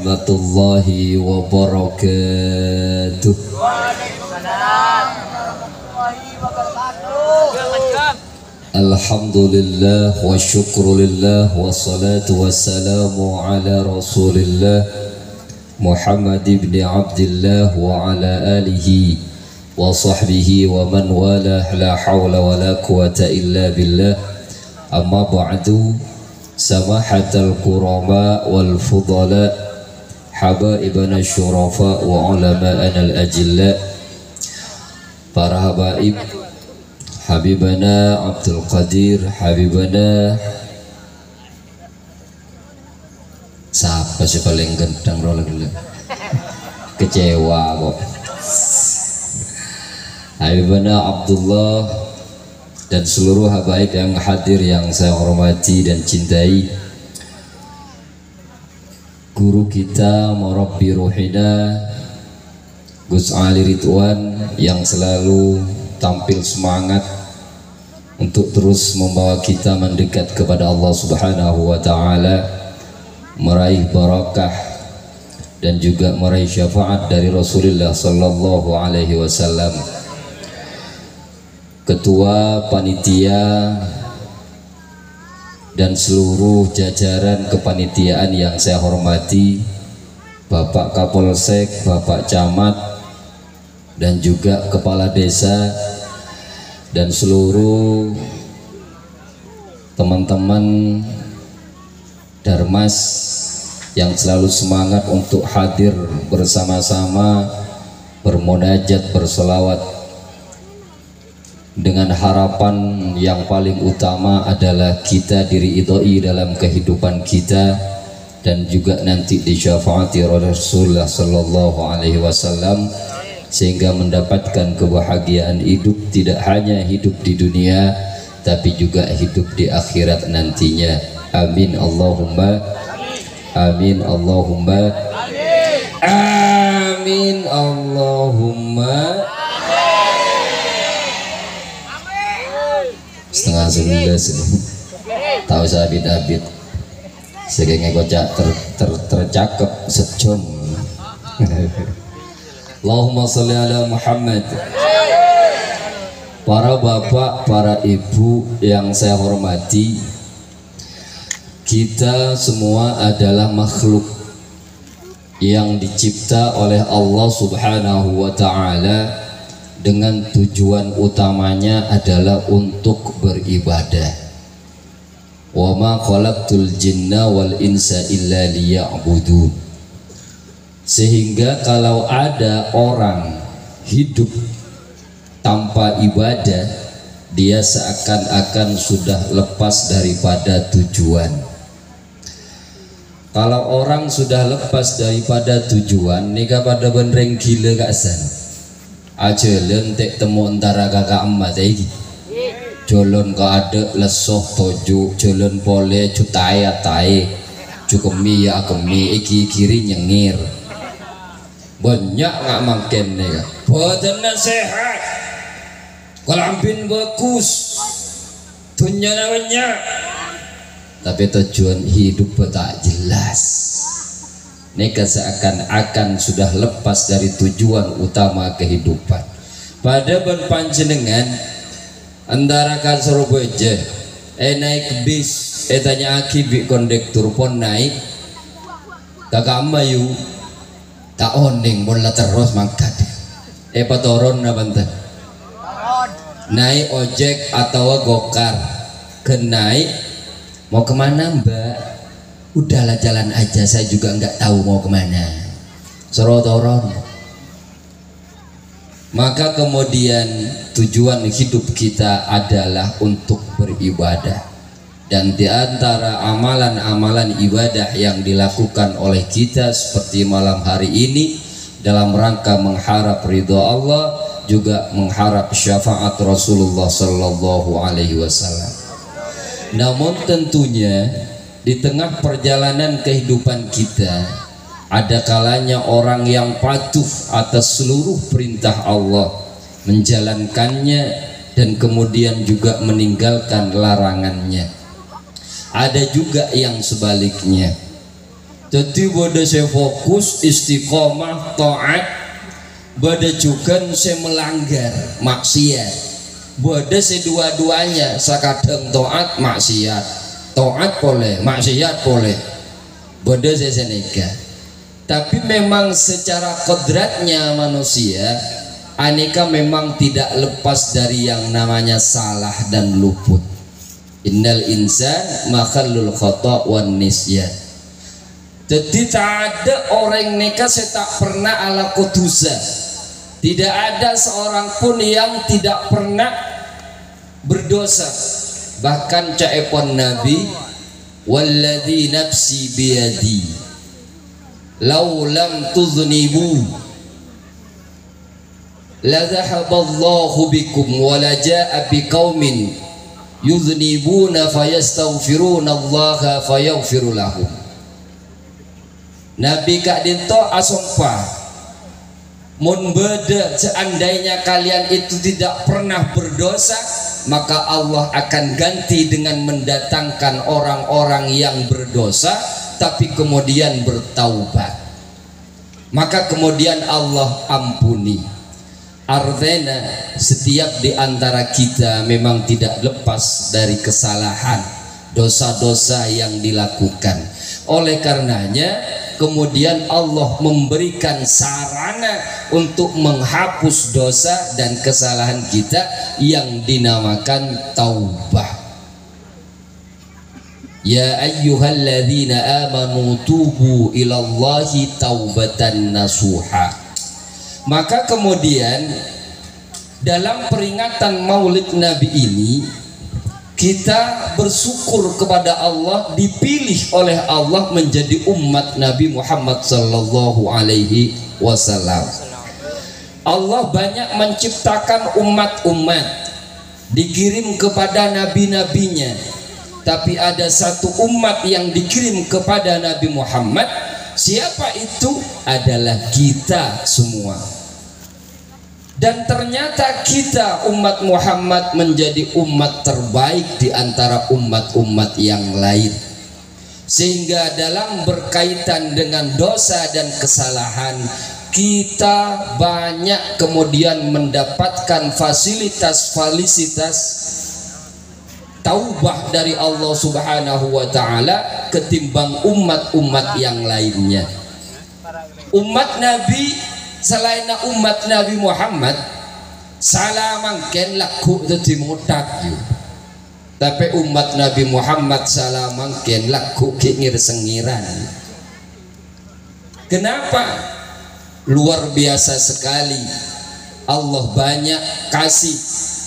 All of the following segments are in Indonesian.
warahmatullahi wabarakatuh. Waalaikumsalam warahmatullahi wabarakatuh. Alhamdulillah wa syukrulillah wa salatu wassalamu ala rasulillah Muhammad ibn Abdillah wa ala alihi wa sahbihi wa man walah, la hawla wa la quwata illa billah. Amma ba'du, samahatal kurama wal fudala, habaibana syurafa wa ulama'ana al-ajilla, para habaib Habibana Abdul Qadir, Habibana siapa sih paling gendang rola dulu, kecewa kok. Habibana Abdullah dan seluruh habaib yang hadir yang saya hormati dan cintai, guru kita Murabbi Ruhina Gus Ali Ridwan yang selalu tampil semangat untuk terus membawa kita mendekat kepada Allah Subhanahu wa Ta'ala, meraih barakah dan juga meraih syafaat dari Rasulullah Sallallahu Alaihi Wasallam. Ketua panitia dan seluruh jajaran kepanitiaan yang saya hormati, Bapak Kapolsek, Bapak Camat, dan juga kepala desa dan seluruh teman-teman Darmas yang selalu semangat untuk hadir bersama-sama bermunajat, bersolawat dengan harapan yang paling utama adalah kita diridhoi dalam kehidupan kita dan juga nanti disyafaati Rasulullah Sallallahu Alaihi Wasallam, sehingga mendapatkan kebahagiaan hidup, tidak hanya hidup di dunia tapi juga hidup di akhirat nantinya. Amin Allahumma amin Allahumma amin Allahumma. Setengah 11 tahu sabit-abit segengnya kocak tercakep sejam. Allahumma sholli ala Muhammad. Para bapak, para ibu yang saya hormati, kita semua adalah makhluk yang dicipta oleh Allah Subhanahu wa Ta'ala dengan tujuan utamanya adalah untuk beribadah. Wa ma khalaqtul jinna wal insa illa liya'budun. Sehingga kalau ada orang hidup tanpa ibadah, dia seakan-akan sudah lepas daripada tujuan. Kalau orang sudah lepas daripada tujuan, nikah pada benreng gila gak san. Aja lentek temu antara kakak emak lagi. Jolon kau ada lesoh toju, jolon pole cutaya tae, cukemi ya kemi, iki kiri nyengir. Banyak nggak makin nih, badan sehat, kelambin bagus, dunia banyak, tapi tujuan hidup tak jelas. Nika seakan-akan sudah lepas dari tujuan utama kehidupan. Pada panjenengan antara kan Surabaya, naik bis, tanya akibat kondektur pun naik, kakak mayu. Tak oning bola terus mangkat. Patoron na banta. Naik ojek atau gokar, kenaik mau kemana mbak? Udahlah jalan aja, saya juga nggak tahu mau kemana. Sorotoron. Maka kemudian tujuan hidup kita adalah untuk beribadah. Dan di antara amalan-amalan ibadah yang dilakukan oleh kita seperti malam hari ini dalam rangka mengharap ridha Allah, juga mengharap syafaat Rasulullah Sallallahu Alaihi Wasallam. Namun tentunya di tengah perjalanan kehidupan kita ada kalanya orang yang patuh atas seluruh perintah Allah, menjalankannya dan kemudian juga meninggalkan larangannya. Ada juga yang sebaliknya, Jadi bade saya fokus istiqomah taat, bade juga saya melanggar maksiat. Bade saya dua-duanya, sakadeng taat maksiat, taat boleh maksiat boleh. Bade saya senega. Tapi memang secara kodratnya manusia, aneka memang tidak lepas dari yang namanya salah dan luput. Innal insan makhallul khata' wan nisyan. Jadi tak ada orang neka saya tak pernah ala kudusa. Tidak ada seorang pun yang tidak pernah berdosa. Bahkan caepon Nabi, walladzi nafsi biyadi law lam tuznibu la dhahaballahu bikum wa la jaa biqaumin yuznibuna fayastaghfiruna allaha fayaghfiru lahum. Nabi kak dinto asompa mun beda seandainya kalian itu tidak pernah berdosa, maka Allah akan ganti dengan mendatangkan orang-orang yang berdosa tapi kemudian bertaubat, maka kemudian Allah ampuni. Artinya setiap di antara kita memang tidak lepas dari kesalahan, dosa-dosa yang dilakukan. Oleh karenanya kemudian Allah memberikan sarana untuk menghapus dosa dan kesalahan kita yang dinamakan taubah. Ya ayyuhalladzina amanu tubu ilallahi taubatan nasuha. Maka kemudian dalam peringatan Maulid Nabi ini kita bersyukur kepada Allah dipilih oleh Allah menjadi umat Nabi Muhammad sallallahu alaihi wasallam. Allah banyak menciptakan umat-umat, dikirim kepada nabi-nabinya, tapi ada satu umat yang dikirim kepada Nabi Muhammad. Siapa itu? Adalah kita semua. Dan ternyata kita umat Muhammad menjadi umat terbaik di antara umat-umat yang lain. Sehingga dalam berkaitan dengan dosa dan kesalahan, kita banyak kemudian mendapatkan fasilitas taubah dari Allah Subhanahu wa taala ketimbang umat-umat yang lainnya. Umat Nabi selain umat Nabi Muhammad salah mangken laku dadi mutak yo. Tapi umat Nabi Muhammad salah mangken laku kengir sengiran. Kenapa? Luar biasa sekali. Allah banyak kasih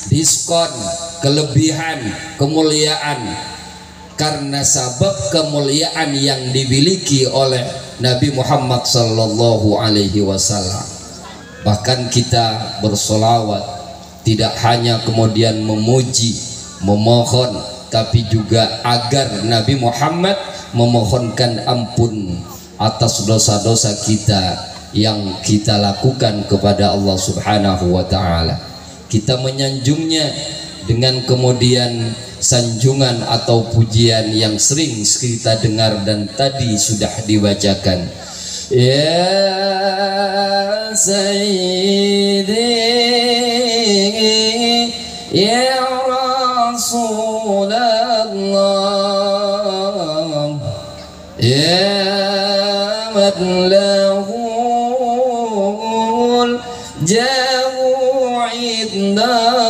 diskon, kelebihan, kemuliaan karena sebab kemuliaan yang dimiliki oleh Nabi Muhammad sallallahu alaihi wasallam. Bahkan kita bersolawat tidak hanya kemudian memuji, memohon, tapi juga agar Nabi Muhammad memohonkan ampun atas dosa-dosa kita yang kita lakukan kepada Allah Subhanahu wa taala. Kita menyanjungnya dengan kemudian sanjungan atau pujian yang sering kita dengar dan tadi sudah dibacakan. Ya Sayyidi ya Rasulullah ya madlahul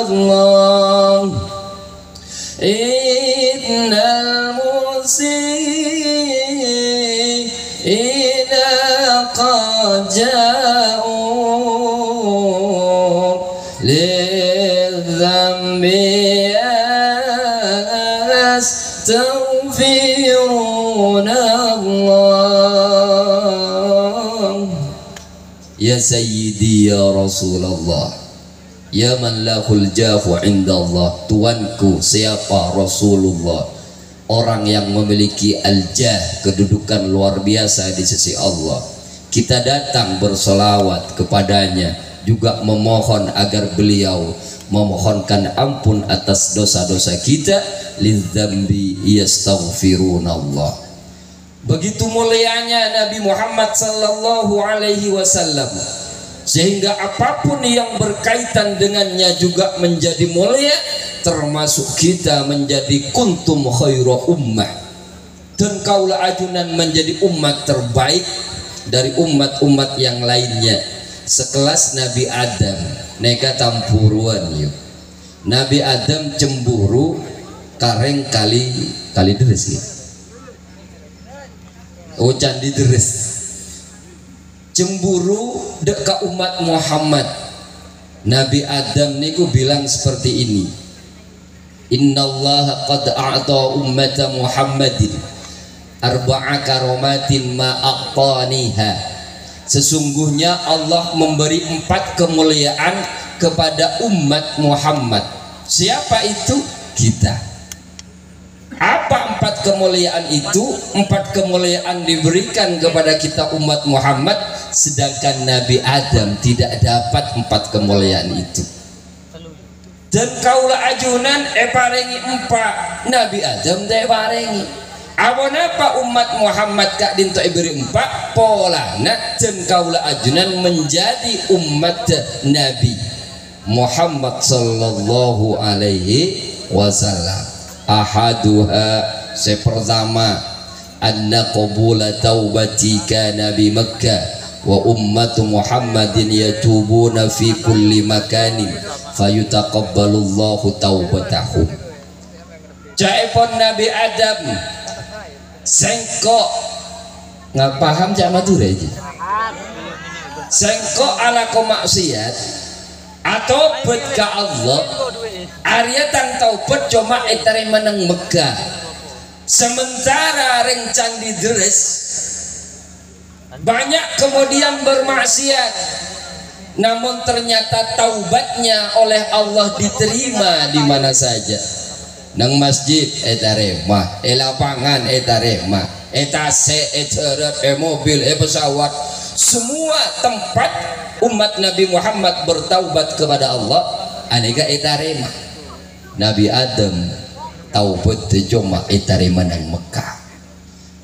Allah innal musiina qad ja'u lidhambi yastaghfiruna Allah. Ya Sayyidi ya Rasulullah ya man lahul jahu indallah, tuanku siapa Rasulullah, orang yang memiliki al-jah, kedudukan luar biasa di sisi Allah. Kita datang bersolawat kepadanya, juga memohon agar beliau memohonkan ampun atas dosa-dosa kita. Lidzambi yastaghfirunallah. Begitu mulianya Nabi Muhammad sallallahu alaihi wasallam, sehingga apapun yang berkaitan dengannya juga menjadi mulia, termasuk kita menjadi kuntum khairu ummah, dan kaulah ajunan menjadi umat terbaik dari umat-umat yang lainnya, sekelas Nabi Adam. Neka tampuruan yuk. Nabi Adam cemburu kareng kali deres ya. Oh candi deres. Cemburu dek ka umat Muhammad. Nabi Adam niku bilang seperti ini. Innallaha qad a'ta ummata Muhammadin arba'a karomatin ma aqtaniha. Sesungguhnya Allah memberi 4 kemuliaan kepada umat Muhammad. Siapa itu? Kita. Apa 4 kemuliaan itu? 4 kemuliaan diberikan kepada kita umat Muhammad, sedangkan Nabi Adam tidak dapat 4 kemuliaan itu. Dan kaulah ajunan paringi 4, Nabi Adam teh paringi. Awanapa umat Muhammad kak dinto iberi 4 polana, dan kaulah ajunan menjadi umat Nabi Muhammad sallallahu alaihi wasallam. Ahaduha, sepertama, anna qabula taubati kana bi Makkah wa ummatu Muhammadin yatubuna fi kulli makanin fayutaqabbalullahu taubatahum. Jaipon Nabi Adam sengko nggak paham cak Madura aja. Sengko ala ko maksiat atau bet ka Allah Arya tang taubat cuma etare meneng Mekah, sementara rencang di deres banyak kemudian bermaksiat, namun ternyata taubatnya oleh Allah diterima di mana saja. Nang masjid etare mah, lapangan etare mah, etase eteret mobil pesawat, semua tempat umat Nabi Muhammad bertaubat kepada Allah aneka etare mah. Nabi Adam taubat cuma etarema nang Mekah.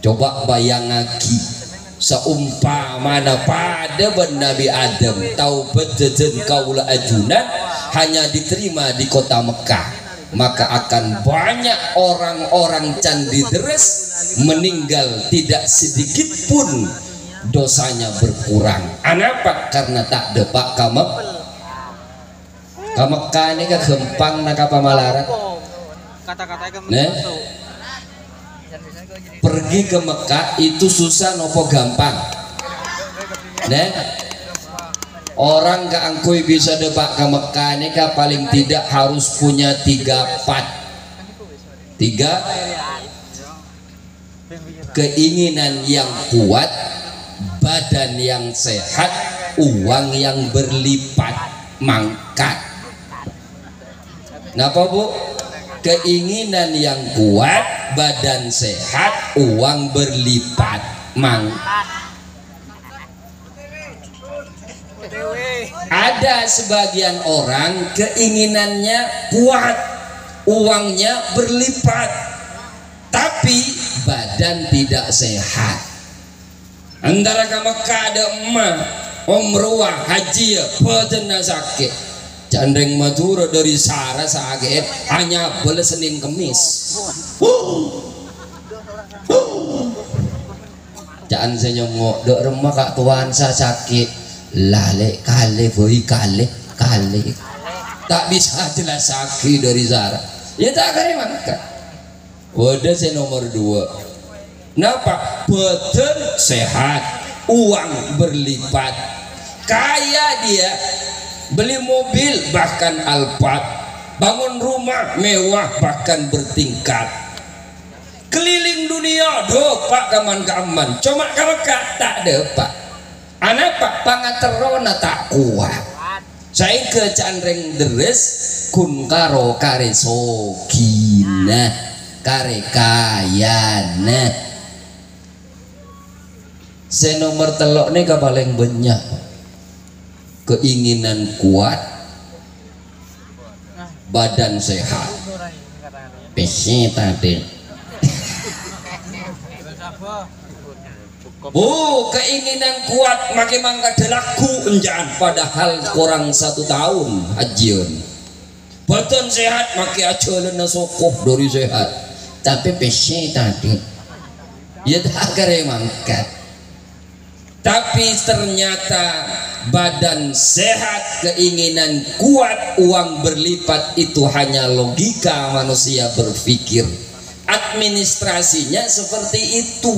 Coba bayang lagi, seumpamana pada Nabi Adam taubat jajan kaula ajunan hanya diterima di kota Mekah, maka akan banyak orang-orang candi deres meninggal tidak sedikit pun dosanya berkurang. Kenapa? Karena tak depak Mekah ini kegempang nak apa malarat. Nah, pergi ke Mekah itu susah nopo gampang. Nah, orang keangkui bisa depak ke Mekah ini paling tidak harus punya 3 keinginan yang kuat, badan yang sehat, uang yang berlipat mangkat. Napa Bu? Keinginan yang kuat, badan sehat, uang berlipat mangkat. Ada sebagian orang keinginannya kuat, uangnya berlipat, tapi badan tidak sehat. Antara ke Mekah ada emak, umroh, haji, badan sakit. Candeng Madura dari Sara sakit hanya boleh Senin Kemis. Jangan senyongok dok rumah kak tuan saya sakit lale kale boy kale tak bisa jelas sakit dari Sara ya tak akan makan. Wadah saya nomor 2. Napa? Badan sehat, uang berlipat, kaya dia, beli mobil bahkan Alphard, bangun rumah mewah bahkan bertingkat, keliling dunia dopak kaman cuma kalau tak depak anak pak pangaterona tak kuat. Saya ke candreng deres kun karo kare sogina kare kayana. Saya nomor telok nih paling banyak keinginan kuat, badan sehat. PC tadi keinginan kuat makin mangka delaku enjan padahal kurang 1 tahun ajian badan sehat makin ajalan sokoh dari sehat tapi PC tadi ya tak kare mangkat tapi ternyata badan sehat keinginan kuat uang berlipat itu hanya logika manusia berpikir administrasinya seperti itu.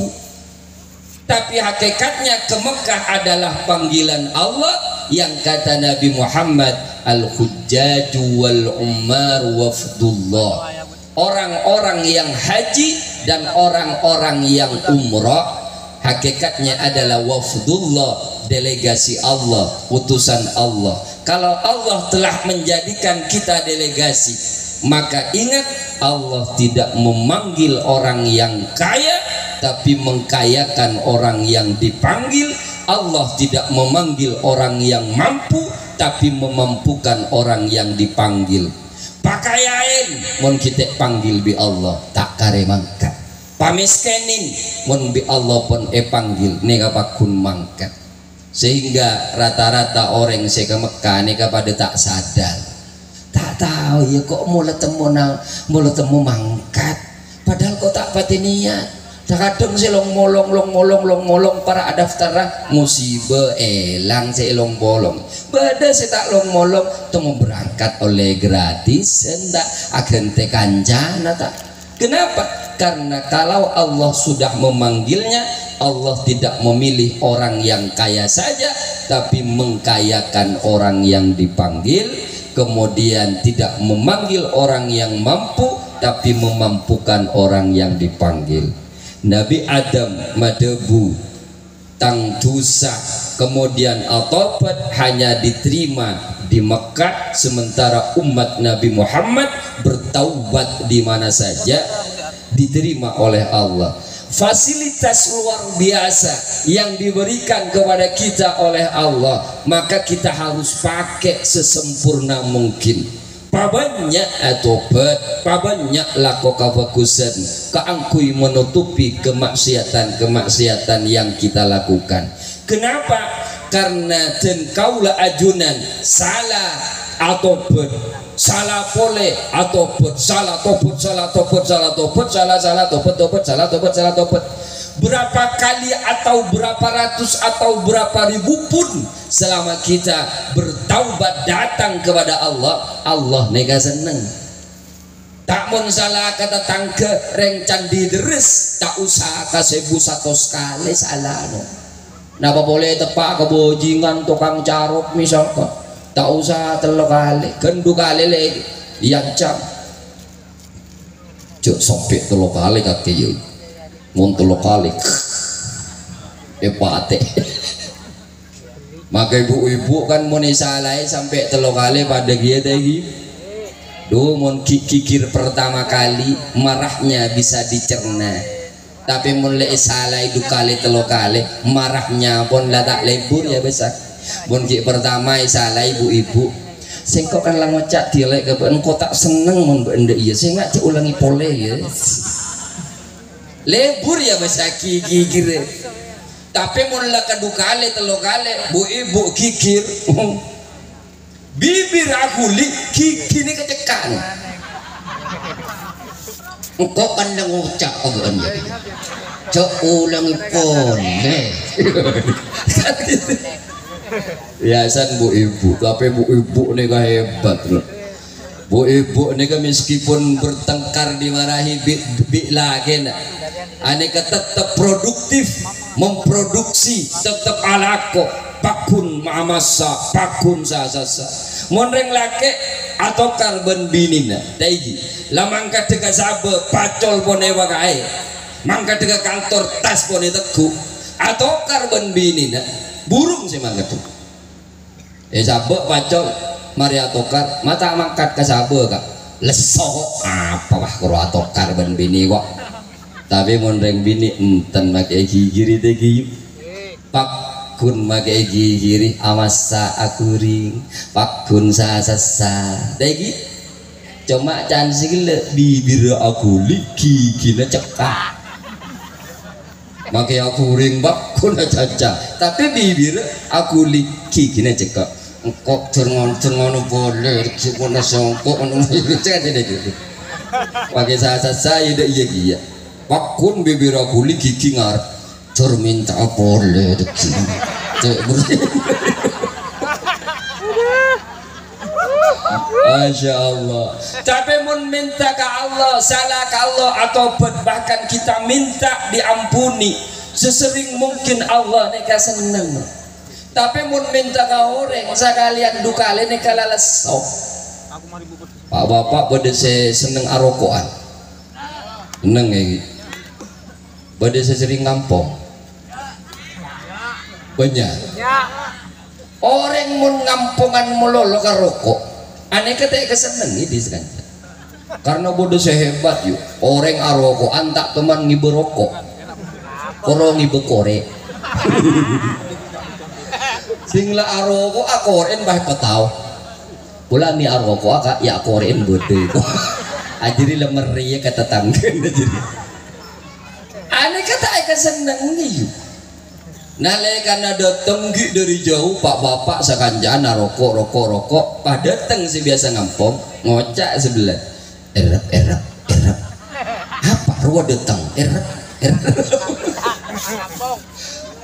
Tapi hakikatnya ke Mekah adalah panggilan Allah yang kata Nabi Muhammad al-hujjaju wal-ummar wafdullah, orang-orang yang haji dan orang-orang yang umrah hakikatnya adalah wafdullah, delegasi Allah, utusan Allah. Kalau Allah telah menjadikan kita delegasi, maka ingat Allah tidak memanggil orang yang kaya tapi mengkayakan orang yang dipanggil. Allah tidak memanggil orang yang mampu tapi memampukan orang yang dipanggil. Pakaian mun kita panggil bi Allah tak kare mangkat, pamiskenin mun bi Allah pun panggil nega pakun mangkat. Sehingga rata-rata orang saya ke Mekah nega pada tak sadar, tak tahu ya kok mulai temu mangkat padahal kok tak pati niat. Kadang si long molong para daftar musibah elang si long bolong bada si tak long molong temu berangkat oleh gratis hendak agen te kanjana tak. Kenapa? Karena kalau Allah sudah memanggilnya, Allah tidak memilih orang yang kaya saja tapi mengkayakan orang yang dipanggil, kemudian tidak memanggil orang yang mampu tapi memampukan orang yang dipanggil. Nabi Adam madebu tang dosa kemudian atobat hanya diterima di Mekah, sementara umat Nabi Muhammad bertaubat di mana saja diterima oleh Allah. Fasilitas luar biasa yang diberikan kepada kita oleh Allah, maka kita harus pakai sesempurna mungkin. Pabanyak atobat, pabanyak lako kebagusan, keangkui menutupi kemaksiatan yang kita lakukan. Kenapa? Karena dan kaulah ajunan salah atobat, salah pole atobat, salah tobat, salah tobat, salah tobat, salah tobat, tobat, salah tobat, salah tobat. Berapa kali atau berapa ratus atau berapa ribu pun selama kita bertaubat datang kepada Allah, Allah nega seneng. Tak mun salah kata tangke rencang deres, tak usah kasebu satu sekali salah no. Napa boleh tepak kebojingan tukang caruk misalkan, tak usah 3 kali, gendu kali lagi, yancam. Cuk sampai 3 kali kaki yuk. Mun 3 kali pate. Maka ibu-ibu kan mun salai sampai 3 kali pada dia tadi. Mun kikir pertama kali marahnya bisa dicerna. Tapi mun le salai 2 kali 3 kali marahnya pun lah tak lebur ya besar. Mun ki pertama salai ibu-ibu sing kok kan lang ngocak dilek ke engko tak seneng mun ndek iya sing ngak ulangi pole ya. Lebur ya bahasa kikir. Tapi mulai 2 kali 3 kali bu ibu kikir bibir aku li kikini kecekan engkau pandang ucap kawan ya cok ulangi pole biasan bu ibu. Tapi bu ibu ini hebat loh. Bu ibu ini meskipun bertengkar dimarahi bi lagi nak aneka tetap produktif memproduksi, tetap alako pakun mamasa pakun sasasa monreng lake atau karbon binina taigi lamangka dega sabe pacol pone wakai mangka dega kantor tas pone teguh atau karbon binina burung sih mangka tuh sabe pacol mari atokar mata mangkat ke sabe kak lesok apa wah karo atokar ben bini kok. Tapi monreng bini enten make gigiri tegi pakun make gigiri amasa akuring pakun sasasa tegi cuma can sikile bibir aku li gigine cekak makanya aku ring bakku na caca tapi bibir aku liki gini cekak kok cengon boleh sipuna songkok cekak gitu pakai saya dah iya bakun bibir aku liki ngar cerminta boleh cek Masya Allah. Tapi mun minta ke Allah, salah ke Allah atau bahkan kita minta diampuni sesering mungkin Allah neka seneng. Tapi mun minta ke orang sekalian duka le neka lalesok. Pak bapak pada saya seneng arokoan. Seneng ya. Pada saya sering ngampong. Banyak. Orang mun ngampungan melolo ke rokok. Aneh kata keseneng ini sekarang. Karena bodoh sehebat yuk. Orang aroko antak teman ngiberokok. Orang ngibekore. Singla aroko akoren bah petau. Pula ni aroko akak ya akoren bodoh. Ajiri lemeri kata tanggen ajiri. Aneh kata keseneng ini yuk. Nalekana dateng dari jauh pak bapak sakanjana rokok pak dateng si biasa ngampong ngocak sebelah erap apa ruah datang erap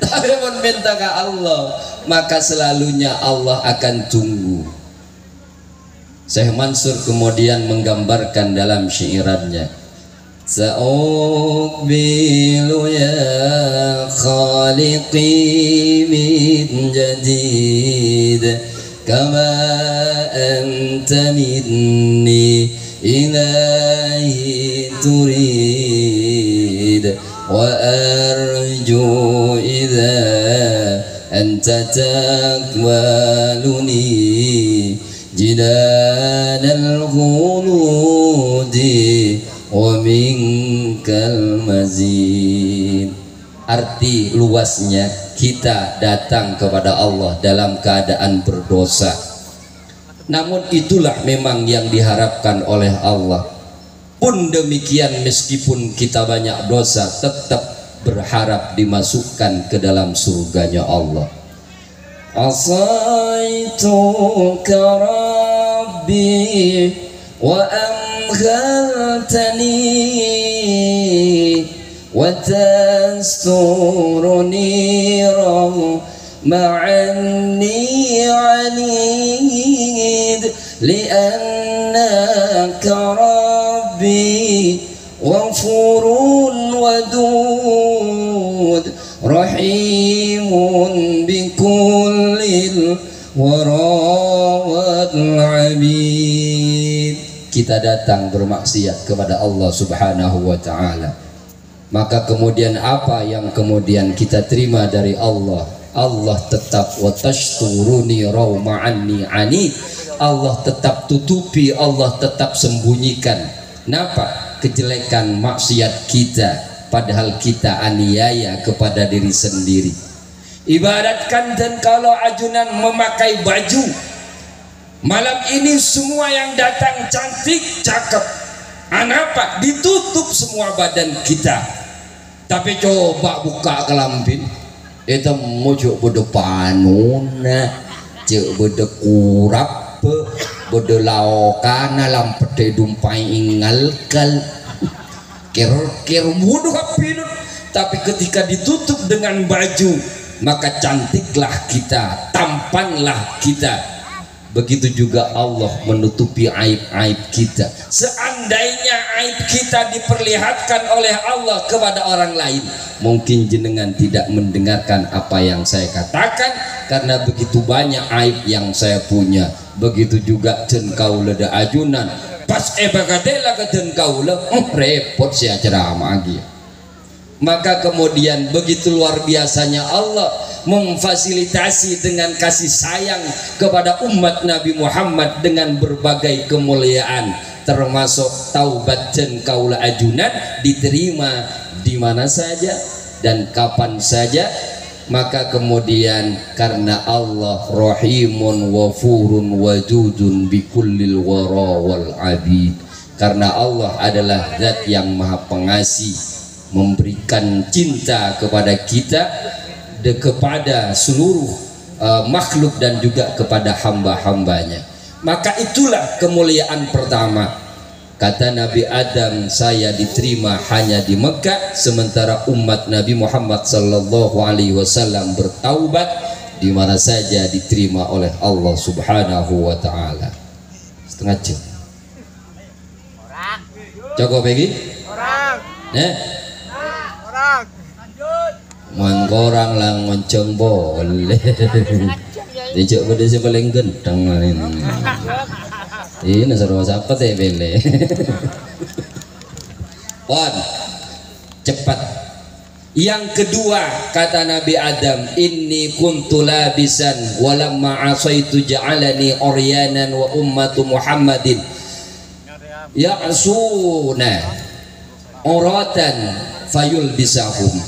tapi mau minta ke Allah maka selalunya Allah akan tunggu. Syekh Mansur kemudian menggambarkan dalam syairannya Sa'uqbilu ya khaliqi min jadid Kama anta minni ilahi turid Wa arju idha anta takbaluni Jidanal ghuludi wa minkal mazid. Arti luasnya kita datang kepada Allah dalam keadaan berdosa, namun itulah memang yang diharapkan oleh Allah. Pun demikian meskipun kita banyak dosa tetap berharap dimasukkan ke dalam surganya Allah. Asaituka rabbi wa أمهلتني وتسترني معني عنيد لأنك ربي غفور ودود رحيم بكل الورى والعبيد. Kita datang bermaksiat kepada Allah Subhanahu wa Ta'ala, maka kemudian apa yang kemudian kita terima dari Allah? Allah tetap watashturuni rawma'anni anid. Allah tetap tutupi, Allah tetap sembunyikan. Kenapa? Kejelekan maksiat kita, padahal kita aniaya kepada diri sendiri. Ibaratkan dan kalau ajunan memakai baju, malam ini semua yang datang cantik, cakep. Kenapa? Ditutup semua badan kita. Tapi coba buka kelampin, itu muncul bode panuna, cek bode kurap, bode laokana lampete dumpai ingalkal, kir bodoh apinut. Tapi ketika ditutup dengan baju, maka cantiklah kita, tampanlah kita. Begitu juga Allah menutupi aib-aib kita. Seandainya aib kita diperlihatkan oleh Allah kepada orang lain, mungkin jenengan tidak mendengarkan apa yang saya katakan, karena begitu banyak aib yang saya punya. Begitu juga den kaula da ajunan pas bagadela ke den kaula repot sia ceramah lagi. Maka kemudian begitu luar biasanya Allah memfasilitasi dengan kasih sayang kepada umat Nabi Muhammad dengan berbagai kemuliaan, termasuk taubat dan kaula ajunan diterima di mana saja dan kapan saja. Maka kemudian karena Allah rahimun wafurun wajudun bikullil wara wal abid, karena Allah adalah zat yang maha pengasih memberikan cinta kepada kita, kepada seluruh makhluk dan juga kepada hamba-hambanya. Maka itulah kemuliaan pertama. Kata Nabi Adam, saya diterima hanya di Mekah, sementara umat Nabi Muhammad sallallahu alaihi wasallam bertaubat di mana saja diterima oleh Allah Subhanahu wa taala. Setengah jam. Cukup lagi? Orang. Orang. Lanjut. Mangkorang lang ngoncong boleh. Dijak pada si paling genteng ini. Ini seru siapa teh bele. Pon, cepat. Yang kedua kata Nabi Adam, inni kuntu labisan walamma asaitu ja'alani uryanan wa ummatu Muhammadin ya'suna uratan fayul bisahum.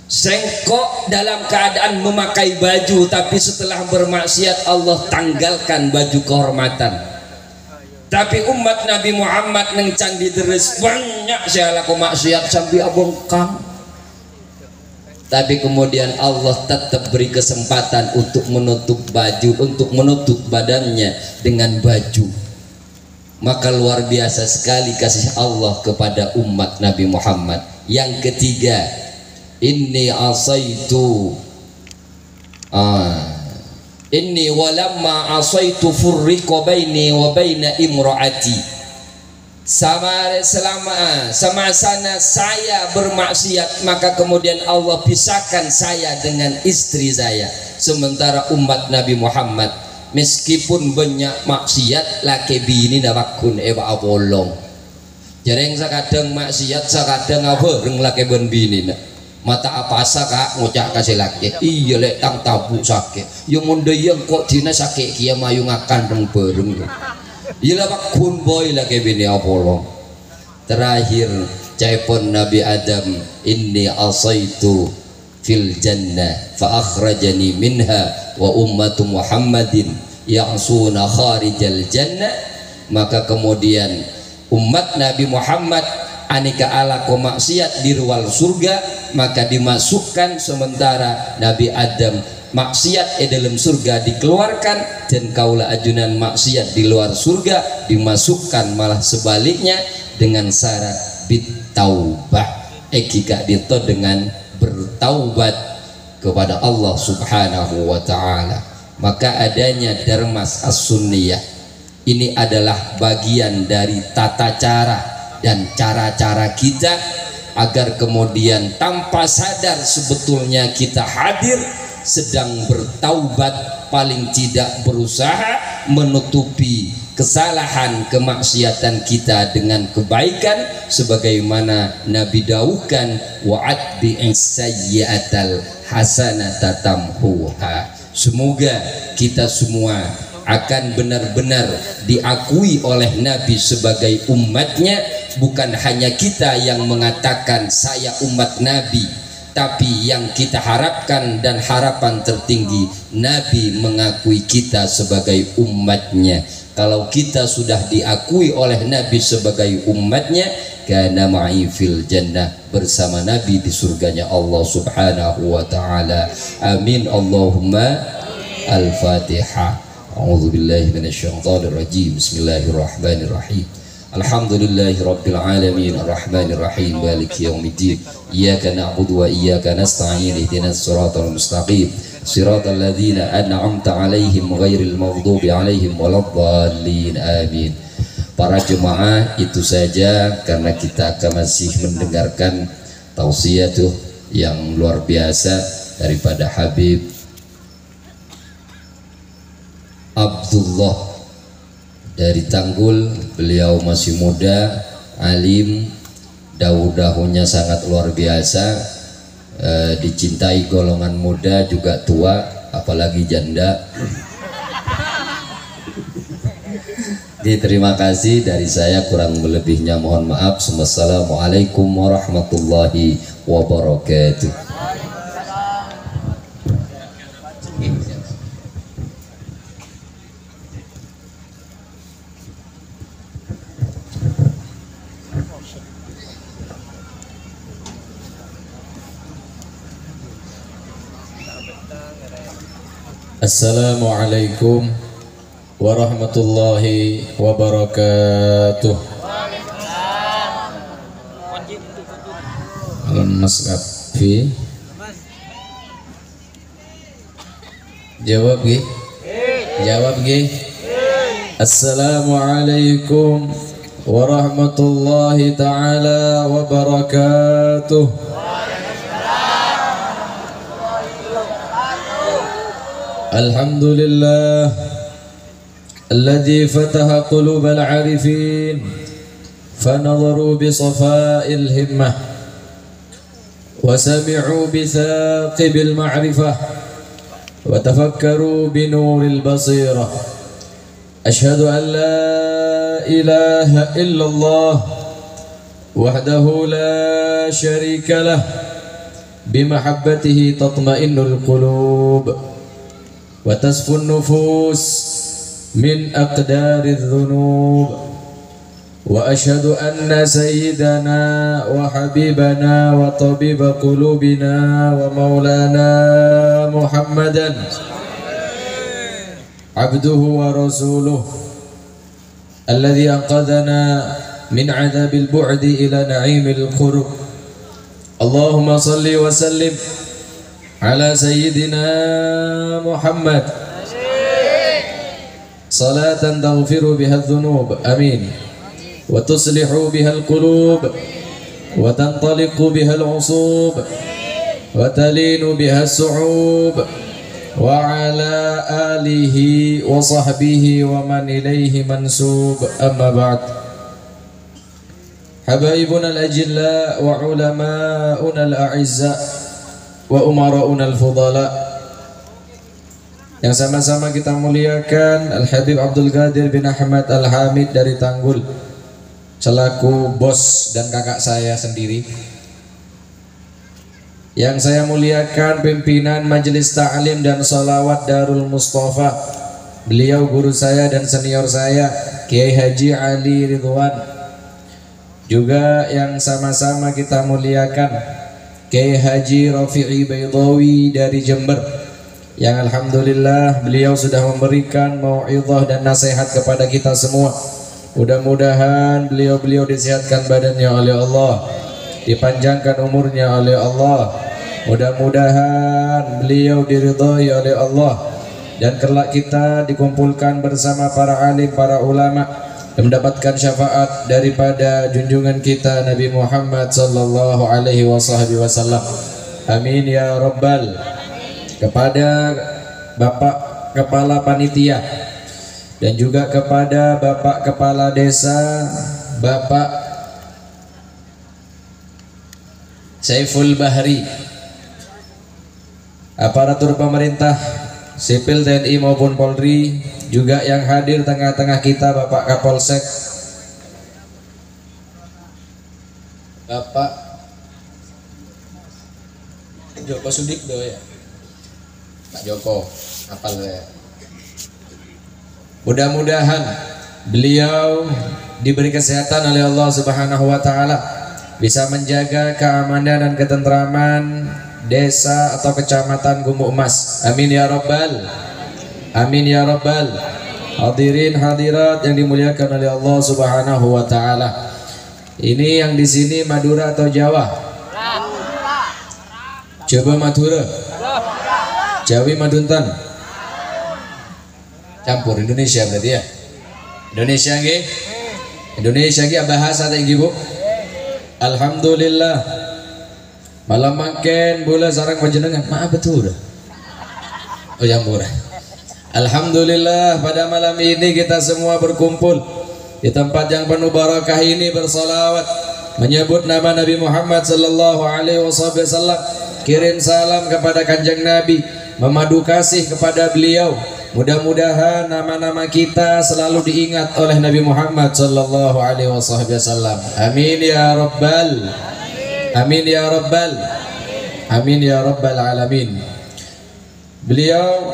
Sengkok dalam keadaan memakai baju, tapi setelah bermaksiat Allah tanggalkan baju kehormatan. Tapi umat Nabi Muhammad neng candi deres banyak saya laku maksiat sampai abongkang. Tapi kemudian Allah tetap beri kesempatan untuk menutup baju, untuk menutup badannya dengan baju. Maka luar biasa sekali kasih Allah kepada umat Nabi Muhammad. Yang ketiga, inni asaitu inni walamma asaitu furriqa baini wa baina imraati. Sama sana saya bermaksiat, maka kemudian Allah pisahkan saya dengan istri saya. Sementara umat Nabi Muhammad meskipun banyak maksiat laki bini nabakun eba abolong. Jarang sakadang maksiat sakadang apa reng laki ben bini nak. Mata apa kak ngucak kasih laki iya lek tang tabu sakit yang munde yang kok dina sakit kia mayu ngakan reng bareng iya lah kun boy laki bini apolong. Terakhir caipun Nabi Adam, inni asaitu fil jannah fa akhrajani minha wa ummatu Muhammadin ya'suna kharijal jannah. Maka kemudian umat Nabi Muhammad aneka ala maksiat di ruang surga, maka dimasukkan, sementara Nabi Adam maksiat dalam surga dikeluarkan, dan kaula ajunan maksiat di luar surga dimasukkan, malah sebaliknya dengan syarat bitaubah ekika dito dengan bertaubat kepada Allah Subhanahu wa taala. Maka adanya Darmas As-Sunniyah ini adalah bagian dari tata cara dan cara-cara kita agar kemudian tanpa sadar sebetulnya kita hadir sedang bertaubat, paling tidak berusaha menutupi kesalahan kemaksiatan kita dengan kebaikan, sebagaimana Nabi dawuhkan wa'ad bi'isayyatal hasanata tamhuha. Semoga kita semua akan benar-benar diakui oleh Nabi sebagai umatnya. Bukan hanya kita yang mengatakan saya umat Nabi, tapi yang kita harapkan dan harapan tertinggi, Nabi mengakui kita sebagai umatnya. Kalau kita sudah diakui oleh Nabi sebagai umatnya, kana ma'i fil jannah, bersama Nabi di surganya Allah Subhanahu wa taala. Amin Allahumma. Al-Fatihah. A'udzubillahi minasyaitonir rajim. Bismillahirrahmanirrahim. Alhamdulillahi rabbil alamin arrahmanir rahim maliki yaumiddin iyyaka na'budu wa iyyaka nasta'in ihdinas siratal mustaqim siratal ladzina an'amta 'alaihim ghairil maghdubi 'alaihim waladdallin amin. Para jemaah, itu saja karena kita akan masih mendengarkan tausiah yang luar biasa daripada Habib Abdullah dari Tanggul. Beliau masih muda, alim, dahu-dahunya sangat luar biasa, dicintai golongan muda juga tua, apalagi janda. Terima kasih dari saya, kurang lebihnya mohon maaf. Wassalamualaikum warahmatullahi wabarakatuh. Assalamualaikum warahmatullahi wabarakatuh. Mas Kafi jawab Gi. Jawab Gi. Assalamualaikum warahmatullahi ta'ala wabarakatuh. Alhamdulillah alladzi fataha qulubal arifin fanadharu bi safa'il himmah wa sami'u bi thaqibil ma'rifah wa tafakkaru bi nuril basirah. Ashhadu an la ilaha illallah wahdahu la syarika lah bimahabbatihi tatma'innul qulub wa tasfun nufus min aqdariz dhunub wa ashhadu anna sayyidana wa habibana wa tabiba qulubina wa maulana Muhammadan abduhu wa rasuluh alladhi anqadhana min adzabil bu'di ila na'imil qurub. Allahumma salli wa sallim ala sayyidina Muhammad salatan taghfiru biha adh-dhunub amin wa tuslihu biha al-qulub wa tantaliqu biha al-usub wa talinu biha as-su'ub wa ala alihi wa sahbihi wa man ilayhi mansub. Amma ba'd. Habaibuna al-ajilla wa ulama'una al-a'izza wa umara'una al-fudala yang sama-sama kita muliakan Al-Habib Abdul Qadir bin Ahmad Al-Hamid dari Tanggul selaku bos dan kakak saya sendiri. Yang saya muliakan pimpinan Majelis Ta'lim dan Sholawat Darul Mustafa, beliau guru saya dan senior saya Kiai Haji Ali Ridwan. Juga yang sama-sama kita muliakan Kiai Haji Rafi'i Baydawi dari Jember, yang alhamdulillah beliau sudah memberikan mau'izah dan nasihat kepada kita semua. Mudah-mudahan beliau disehatkan badannya oleh Allah, dipanjangkan umurnya oleh Allah. Mudah-mudahan beliau diridhai oleh Allah, dan kelak kita dikumpulkan bersama para alim, para ulama, dan mendapatkan syafaat daripada junjungan kita Nabi Muhammad sallallahu alaihi wasallam. Amin ya rabbal. Kepada Bapak Kepala Panitia dan juga kepada Bapak Kepala Desa, Bapak Saiful Bahri, aparatur pemerintah sipil TNI maupun Polri, juga yang hadir tengah-tengah kita Bapak Kapolsek, Bapak Joko Sudikdo ya, Pak Joko, apal ya. Mudah-mudahan beliau diberi kesehatan oleh Allah Subhanahu wa taala, bisa menjaga keamanan dan ketentraman desa atau kecamatan Gumuk Emas. Amin ya rabbal. Amin ya rabbal. Hadirin hadirat yang dimuliakan oleh Allah Subhanahu wa taala. Ini yang di sini Madura atau Jawa? Coba Madura. Jawi Maduntan. Campur Indonesia berarti ya. Indonesia nggih. Indonesia nggih bahasa teh nggih Bu. Alhamdulillah. Malam makin bola sarang panjenengan. Maaf betul. Oh yang murah. Alhamdulillah pada malam ini kita semua berkumpul di tempat yang penuh barakah ini bersolawat menyebut nama Nabi Muhammad sallallahu alaihi wasallam, kirim salam kepada Kanjeng Nabi, memadu kasih kepada beliau. Mudah-mudahan nama-nama kita selalu diingat oleh Nabi Muhammad sallallahu alaihi wasallam. Amin ya rabbal. Amin ya rabbal. Amin ya rabbal alamin. Beliau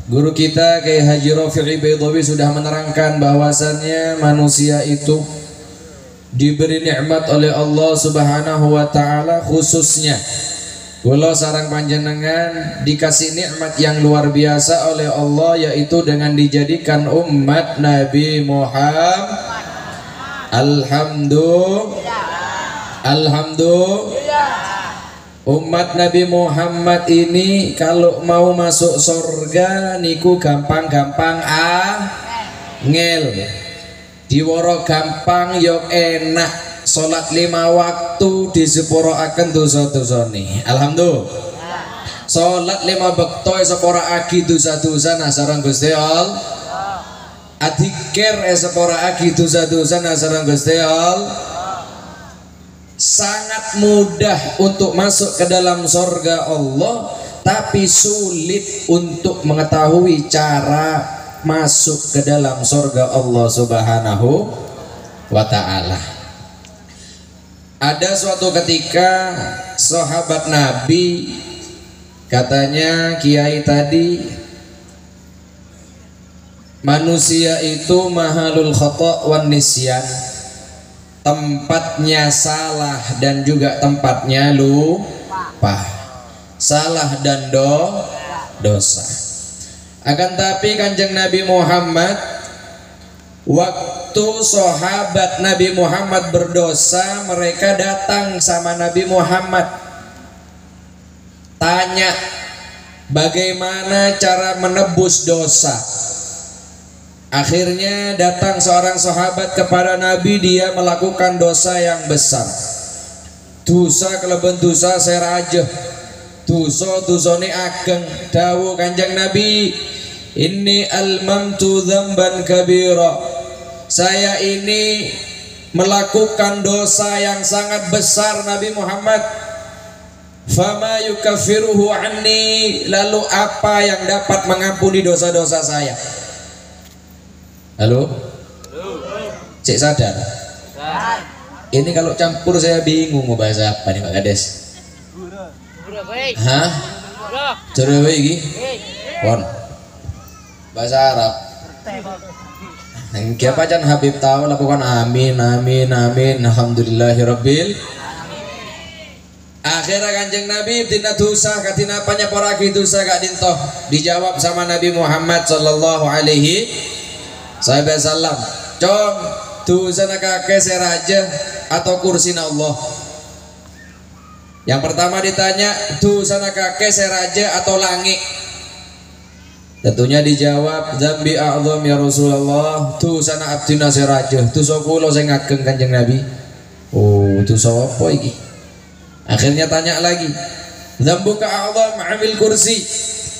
guru kita Kiai Haji Rafi'i Baydawi sudah menerangkan bahwasannya manusia itu diberi nikmat oleh Allah Subhanahu wa taala, khususnya Kula sareng panjenengan dikasih nikmat yang luar biasa oleh Allah, yaitu dengan dijadikan umat Nabi Muhammad. Alhamdulillah. Umat Nabi Muhammad ini kalau mau masuk surga niku gampang-gampang ngel. Diworo gampang yok enak. Salat 5 waktu diseporoaken dosa-dosane. Alhamdulillah. Salat 5 bekto seporoaki dosa-dosa nasarang Gusti Allah. Adzikir seporoaki dosa-dosa nasarang Gusti Allah. Sangat mudah untuk masuk ke dalam surga Allah, tapi sulit untuk mengetahui cara masuk ke dalam surga Allah Subhanahu wa ta'ala. Ada suatu ketika sahabat Nabi, katanya kiai tadi, manusia itu mahalul khata' wan nisyan, tempatnya salah dan juga tempatnya lupa, salah dan dosa. Akan tapi Kanjeng Nabi Muhammad, waktu sahabat Nabi Muhammad berdosa, mereka datang sama Nabi Muhammad, tanya bagaimana cara menebus dosa. Akhirnya datang seorang sahabat kepada Nabi, dia melakukan dosa yang besar. Dosa kelebihan dosa seraja, dosa ni ageng. Dawuh Kanjeng Nabi, inni almamtu dzamban kabira. Saya ini melakukan dosa yang sangat besar Nabi Muhammad. Fama yukaffiruhu anni, lalu apa yang dapat mengampuni dosa-dosa saya? Halo? Cek sadar? Ini kalau campur saya bingung mau bahasa apa nih Pak Kades? Hah? Jero iki? Pon. Bahasa Arab. Nang kia pacan Habib tahu lakukan amin amin amin alhamdulillahirabbil. Akhirnya Kanjeng Nabi tina dosa katina panyaporaki dosa gak dintoh, dijawab sama Nabi Muhammad sallallahu alaihi wasallam. Cong dosa kakek seraja atau kursina Allah? Yang pertama ditanya, dosa kakek seraja atau langit? Tentunya dijawab, dzambi a'dzam ya Rasulullah, dosa abdina seraja. Dosa kula sing ageng Kanjeng Nabi. Oh, dosa apa iki? Akhirnya tanya lagi, dzambuka a'dzam amil kursi.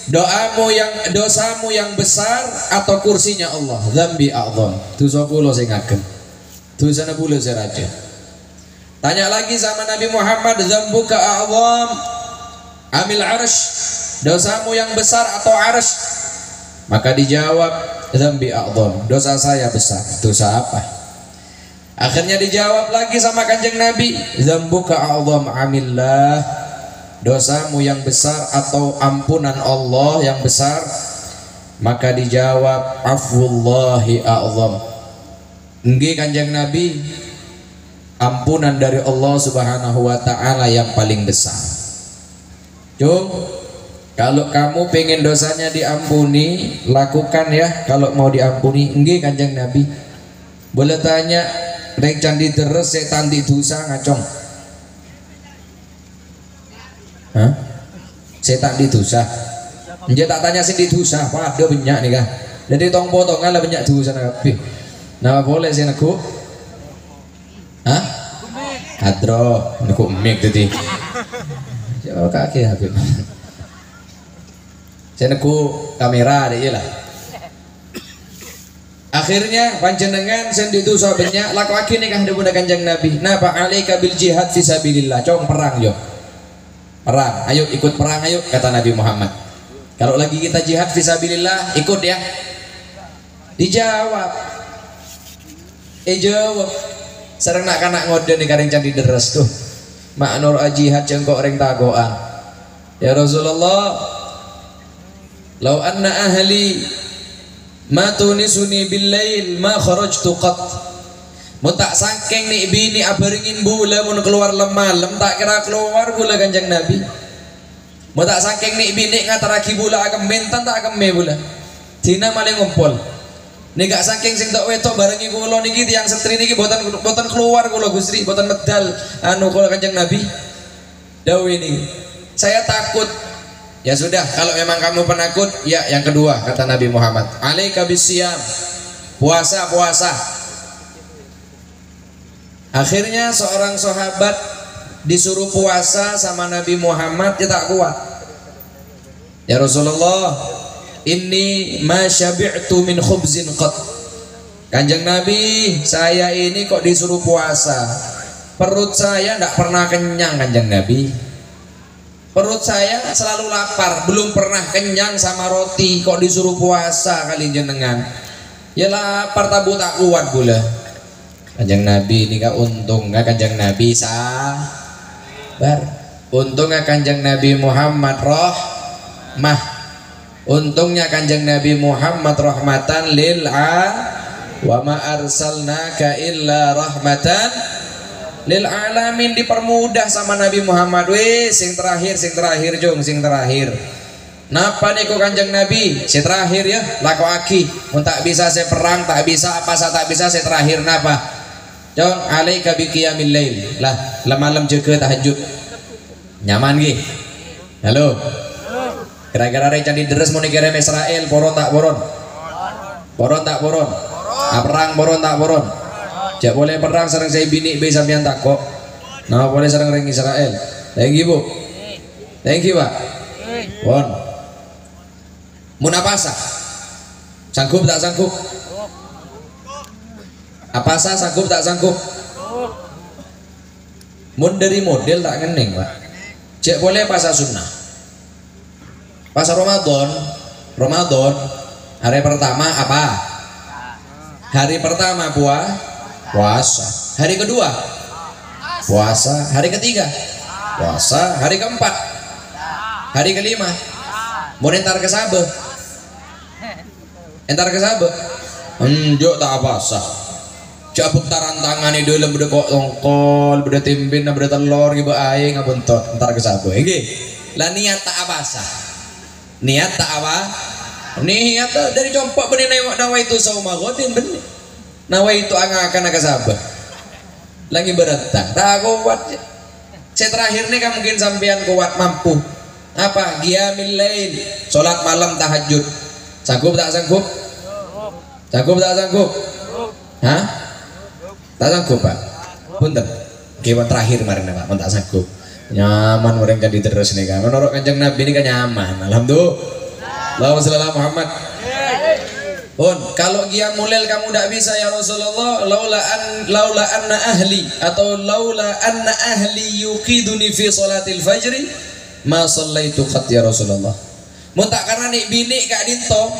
Dosamu yang besar atau kursinya Allah? Dzambi a'dzam. Dosa kula sing ageng. Dosana kula seraja. Tanya lagi sama Nabi Muhammad, dzambuka a'dzam amil arsh. Dosamu yang besar atau arsh? Maka dijawab, dzambi a'dzam. Dosa saya besar. Dosa apa? Akhirnya dijawab lagi sama Kanjeng Nabi, dzambuka a'dzam amillah. Dosamu yang besar atau ampunan Allah yang besar? Maka dijawab, afwullahi a'dzam. Nggih Kanjeng Nabi, ampunan dari Allah Subhanahu wa ta'ala yang paling besar. Cung, kalau kamu pengen dosanya diampuni, lakukan ya kalau mau diampuni. Nggih Kanjeng Nabi. Boleh tanya, rek candi terus setan di dosa ngacong? Hah? Setan di dosa? Nggih tak tanya sing di dosa, padha banyak nih kan. Jadi tong potongan lah banyak dosa kabeh. Nah boleh sih aku? Hah? Kadro, aku mik tadi. Jauh kaki Habib. Saya neku kamera deh lah. Akhirnya panjenengan sendi dosa banyak, laku lagi nih kah depan Kanjeng Nabi. Nah pak alaika bil jihad fisabilillah. Cong perang yo. Perang, ayo ikut perang ayo kata Nabi Muhammad. Kalau lagi kita jihad fisabilillah ikut ya. Dijawab. Jawab. Sareng nak kanak ngode nih kareng candi deres tuh. Mak nur jihad jengkok reng tagoan. Ya Rasulullah, lau anna ahli ma tunisuni billail ma kharajtu qat. Mun tak sangking nih bini abaringin bula mun keluar malam tak kira keluar bula Kanjeng Nabi. Mau tak saking nik binik ngataraki bula agam mentan tak agam me bula. Dina maling ngumpul. Nih gak saking sing tak wetok barengi kula niki tiyang setri niki boten keluar kula Gusti, boten medal anu kula Kanjeng Nabi. Dawuh ini. Saya takut. Ya sudah, kalau memang kamu penakut, ya yang kedua kata Nabi Muhammad, alaika bisyam. Puasa. Akhirnya seorang sahabat disuruh puasa sama Nabi Muhammad, dia tak kuat. Ya Rasulullah, inni ma syabi'tu min khubzin qat. Kanjeng Nabi, saya ini kok disuruh puasa, perut saya tidak pernah kenyang. Kanjeng Nabi, perut saya selalu lapar, belum pernah kenyang sama roti, kok disuruh puasa kali jenengan. Ya lapar tabu tak kuat gula. Kanjeng Nabi ini kak untung gak Kanjeng Nabi sabar. Untungnya Kanjeng Nabi Muhammad rahmah. Untungnya Kanjeng Nabi Muhammad rahmatan lil wa ma arsalnaka illa rahmatan lil alamin. Dipermudah sama Nabi Muhammad. Wis sing terakhir jong, sing terakhir. Napa niku Kanjeng Nabi? Sing terakhir ya, lakoaki. Mun tak bisa saya perang, tak bisa apa saya tak bisa saya terakhir napa? Jong alaika bi qiyamil lail. Lah malam jaga tahajud. Nyaman nggih? Halo. Kira-kira rek candi deres mau kirim Israel, poron tak poron? Poron tak poron? Perang poron tak poron? Jak boleh perang sareng saya bini be sampean tak kok. Nah boleh sareng ring Israel. Thank you Bu. Thank you Pak. Pon. Mun apa sah? Sanggup tak sanggup? Apa sah sanggup tak sanggup? Mun dari model tak ngening Pak. Jak boleh pasal sunnah. Pasal Ramadan hari pertama apa? Hari pertama puasa. Hari kedua puasa. Hari ketiga puasa. Hari keempat, hari kelima mau entar ke sabe. Jok tak apa sah. Cabut taran tangan itu dalam beda kok tongkol, beda timbin, beda telur, gitu aing ngabentot entar ke sabe. Iki lah niat tak apa sah. Niat tak apa? Niat dari compok benih nawa itu sauma godin benih. Nawa itu akan sabah. Lagi beratang. Tak kuat. Saya terakhir nih kan mungkin sampean kuat mampu. Apa? Qiyamil lail, salat malam tahajud. Sanggup tak sanggup? Sanggup tak sanggup? Hah? Tak sanggup Pak. Punten. Kiwan terakhir kemarin Pak, pun tak sanggup. Nyaman orang jadi terus nih kan. Menurut Kanjeng Nabi ini kan nyaman. Alhamdulillah. Allahumma shalli ala Muhammad. Pun kalau qiyamul lail kamu tidak bisa ya Rasulullah, laula anna ahli atau laula anna ahli yuqiduni fi salatil fajri ma sallaitu qat ya Rasulullah. Mun tak karena nik bini kak dinto,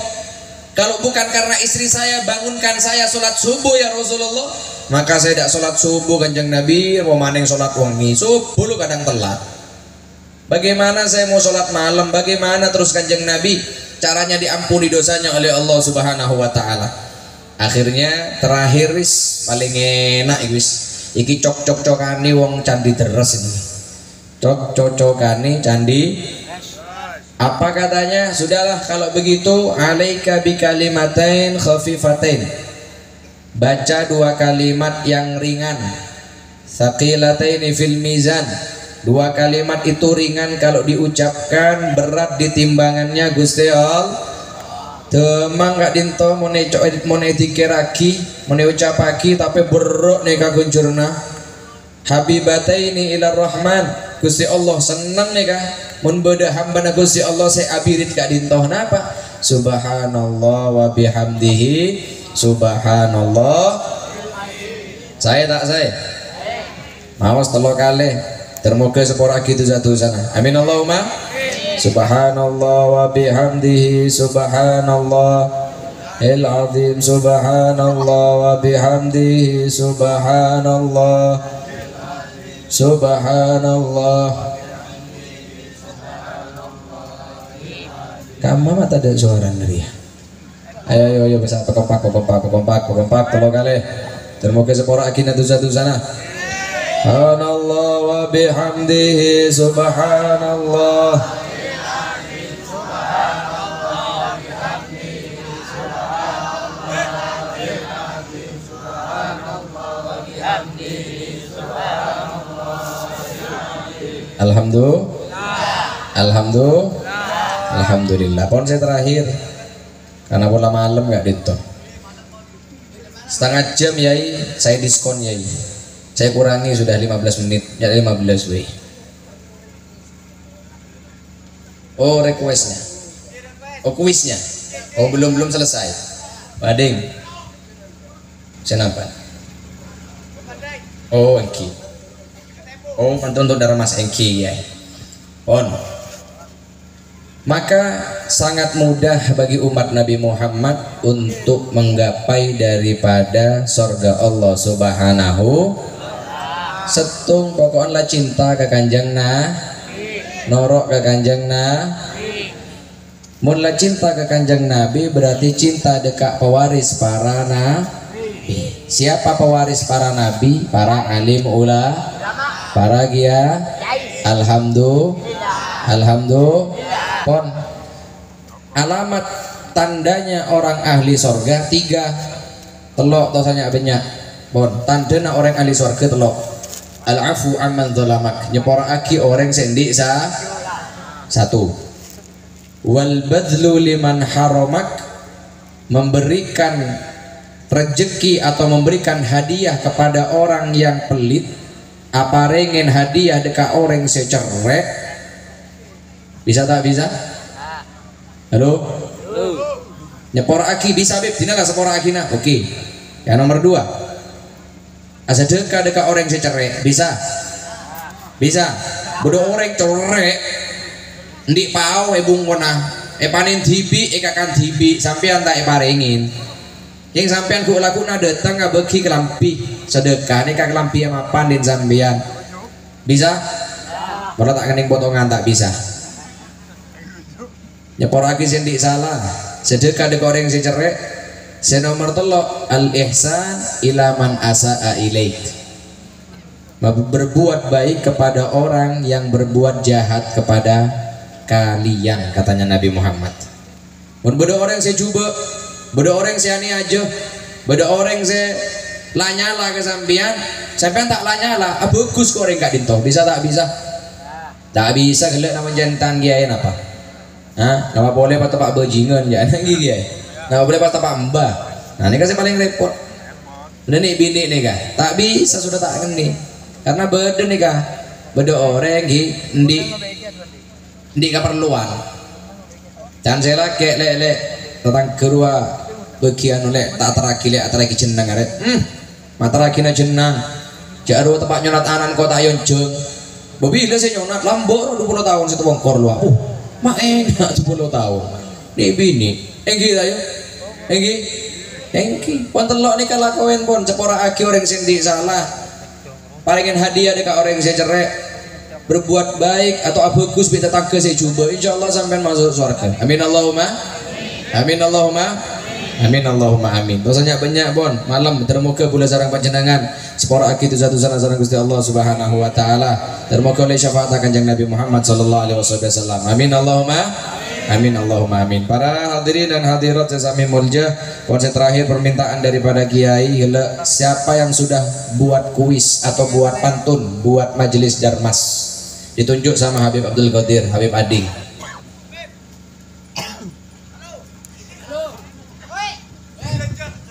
kalau bukan karena istri saya bangunkan saya salat subuh ya Rasulullah, maka saya tidak salat subuh. Kanjeng Nabi mau maning salat wengi subuh lu kadang telat. Bagaimana saya mau salat malam? Bagaimana terus Kanjeng Nabi caranya diampuni dosanya oleh Allah Subhanahu wa taala? Akhirnya terakhir wis paling enak wis iki cok-cokani wong candi deres ini. Cok-cokani candi. Apa katanya? Sudahlah kalau begitu alaika bi kalimatain khafifatain. Baca dua kalimat yang ringan. Thaqilataini fil mizan. Dua kalimat itu ringan kalau diucapkan, berat di timbangannya Gusti Allah. Temang gak dinto mau dikiraki, mau ucapaki tapi beruk nih kagunjurna. Habibataini ila rahman. Gusti Allah senang nih kah? Mun beda hamba Gusti Allah saya abirit gak dinto. Kenapa? Subhanallah wa bihamdihi. Subhanallah. Saya tak saya. Mawas telur kali. Termoga sepora gitu satu sana. Amin Allahumma. Subhanallah wa bihamdihi. Subhanallah il azim. Subhanallah wa bihamdihi. Subhanallah. Subhanallah. Kamu mata ada suara dari ya. Ayo bisa kompak tolong kali. Termoga sepora akhirnya satu sana. Subhanallah wa bihamdihi. Subhanallah Alhamdulillah. Pon saya terakhir karena pola malam nggak diton. Setengah jam yai, saya diskon yai. Saya kurangi sudah 15 menit, jadi 15 weh. Oh requestnya, oh kuisnya, oh belum selesai. Bading, saya nampak. Oh engki, oh pantun untuk darah mas engki ya. On. Maka sangat mudah bagi umat Nabi Muhammad untuk menggapai daripada surga Allah Subhanahu. Setung pokoknya lah cinta ke kanjeng norok ke kanjeng mula cinta ke kanjeng Nabi berarti cinta dekat pewaris para nabi. Siapa pewaris para nabi? Para alim para gia. Alhamdulillah. Pon alamat tandanya orang ahli sorga 3 telok tosanya banyak. Pon tandana orang ahli sorga telok al-afu amman dzalamak nyeporaki orang sendik 1 wal badlu liman haramak memberikan rezeki atau memberikan hadiah kepada orang yang pelit. Apa rengen hadiah dekat orang secerek. Bisa tak bisa? Halo? Nyepor aki bisa beb, dinalah sepor aki nak. Oke. Yang nomor 2. Asadeka dekat orang secerek, bisa? Bisa. Bodoh orang cerek. Ndik pau ebung kona. Panen tibi, kakan tibi sampean tak parengin. Yang sampean ku lakuna datang ka bagi kelampi sedekah nek kelampi yang mapan din sampean. Bisa? Kalau tak kening potongan tak bisa. Nyepor lagi sendik salah sedekah dek orang si cerek. Senomor telok al ihsan ilaman asaa ilaik, berbuat baik kepada orang yang berbuat jahat kepada kalian, katanya Nabi Muhammad. Mun beda orang saya coba, beda orang saya ni aja, beda orang saya lanyala ke sampean tak lanyala, bagus kok orang gak dinto. Bisa tak bisa? Tak bisa gelek nama jantan giain apa? Nah, nama boleh patah pak bajingan ya, gigi ya. Nama boleh patah pak mbah. Nah, ini kasih paling repot. Udah nih bini nih kah? Tak bisa sudah tak nih. Karena beda nih kah? Beda orang gigi, ndi keperluan. Dan saya lagi lek tentang kedua bagian lek tak teraki jenang arek. Mataraki na jenang. Jaro tempat nyonat anan kota Yonjong. Bobile saya nyonat lambor 20 tahun situ bongkor lu. Mak enak 10 tahun. Nih bini, enggi tayo. Enggi. Pon telok nih kalau kawen pon cepora aki orang sendi salah. Paringin hadiah dekat orang saya cerek. Berbuat baik atau bagus beta tangke saya coba. Insyaallah sampai masuk surga. Amin Allahumma. Amin Allahumma. Amin Allahumma amin. Dosanya banyak bon. Malam termoga pula sarang panjenengan. Sepora aki itu satu sarang Gusti Allah Subhanahu wa taala. Termoga oleh syafaat kanjeng Nabi Muhammad sallallahu alaihi wasallam. Amin Allahumma. Amin Allahumma amin. Para hadirin dan hadirat sesami mulja, konsep terakhir permintaan daripada kiai, siapa yang sudah buat kuis atau buat pantun buat majelis Darmas ditunjuk sama Habib Abdul Qadir, Habib Ading.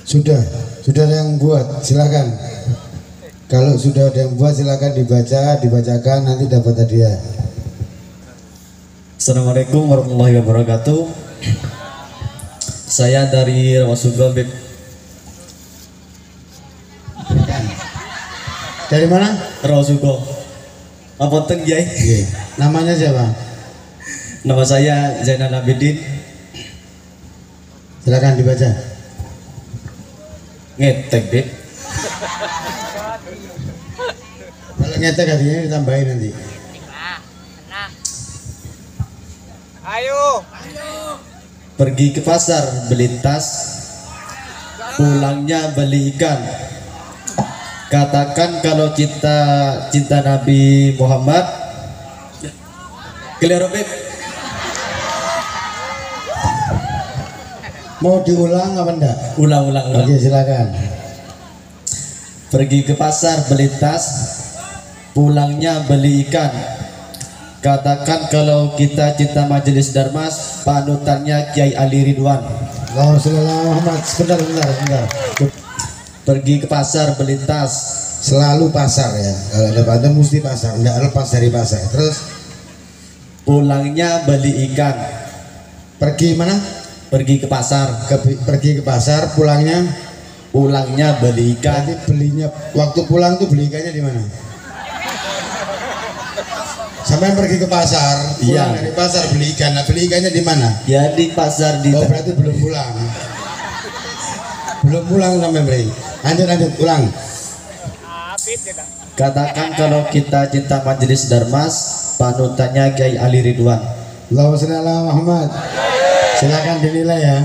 Sudah ada yang buat, silakan. Kalau sudah ada yang buat silakan dibacakan nanti dapat hadiah. Assalamualaikum warahmatullahi wabarakatuh. Saya dari Rawasugo, Beb. Dari mana? Rawasugo. Apa Yai? Namanya siapa? Nama saya Zainal Abidin. Silakan dibaca. Ngetek, Beb. Kalau ngetek hadiahnya ditambahin nanti. Ayo. Pergi ke pasar beli tas, pulangnya beli ikan. Katakan kalau kita cinta Nabi Muhammad. Clear, Beb? Mau diulang apa enggak? Ulang. Oke, silakan. Pergi ke pasar beli tas, pulangnya beli ikan. Katakan kalau kita cinta majelis Darmas, panutannya Kiai Ali Ridwan. Allahumma Muhammad. Sebentar. Pergi ke pasar melintas, Selalu pasar ya. Kalau ada pantun mesti pasar. Enggak lepas dari pasar. Terus pulangnya beli ikan. pergi mana? Pergi ke pasar, Pergi ke pasar. Pulangnya beli ikan. Berarti belinya waktu pulang tuh beli ikannya di mana? Sampai pergi ke pasar, pulang Iya. dari pasar beli ikan. Nah, beli ikannya di mana? Ya di pasar di Oh, berarti belum pulang. Belum pulang sampai beli. Lanjut, ulang. Katakan kalau kita cinta majelis Darmas, panutannya Kiai Ali Ridwan. Allahumma sholli ala Muhammad. Silakan dinilai ya.